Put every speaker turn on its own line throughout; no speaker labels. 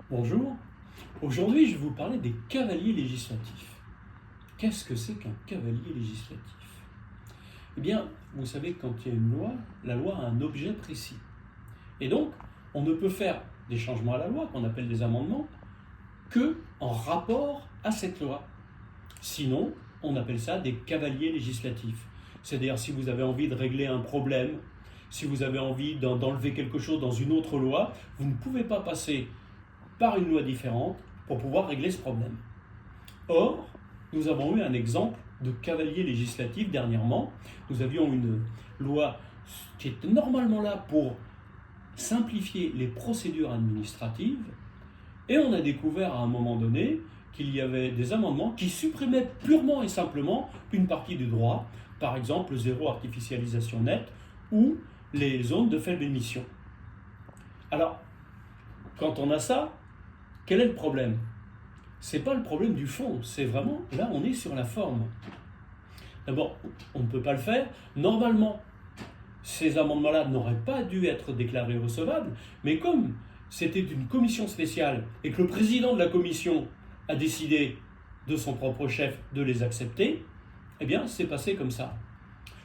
Bonjour, aujourd'hui je vais vous parler des cavaliers législatifs. Qu'est-ce que c'est qu'un cavalier législatif? Eh bien, vous savez, quand il y a une loi, la loi a un objet précis. Et donc, on ne peut faire des changements à la loi, qu'on appelle des amendements, que en rapport à cette loi. Sinon, on appelle ça des cavaliers législatifs. C'est-à-dire, si vous avez envie de régler un problème, si vous avez envie d'enlever quelque chose dans une autre loi, vous ne pouvez pas passer par une loi différente pour pouvoir régler ce problème. Or, nous avons eu un exemple de cavalier législatif dernièrement. Nous avions une loi qui était normalement là pour simplifier les procédures administratives, et on a découvert à un moment donné qu'il y avait des amendements qui supprimaient purement et simplement une partie du droit, par exemple le zéro artificialisation nette ou les zones de faible émission. Alors, quand on a ça, quel est le problème? Ce n'est pas le problème du fond, c'est vraiment, là on est sur la forme. D'abord, on ne peut pas le faire. Normalement, ces amendements-là n'auraient pas dû être déclarés recevables, mais comme c'était une commission spéciale et que le président de la commission a décidé de son propre chef de les accepter, eh bien c'est passé comme ça.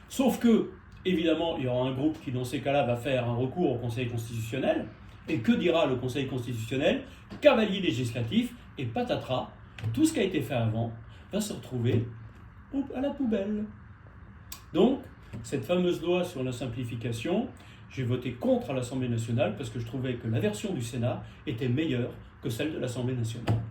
Sauf que, évidemment, il y aura un groupe qui dans ces cas-là va faire un recours au Conseil constitutionnel. Et que dira le Conseil constitutionnel? Cavalier législatif, et patatras, tout ce qui a été fait avant va se retrouver à la poubelle. Donc, cette fameuse loi sur la simplification, j'ai voté contre à l'Assemblée nationale parce que je trouvais que la version du Sénat était meilleure que celle de l'Assemblée nationale.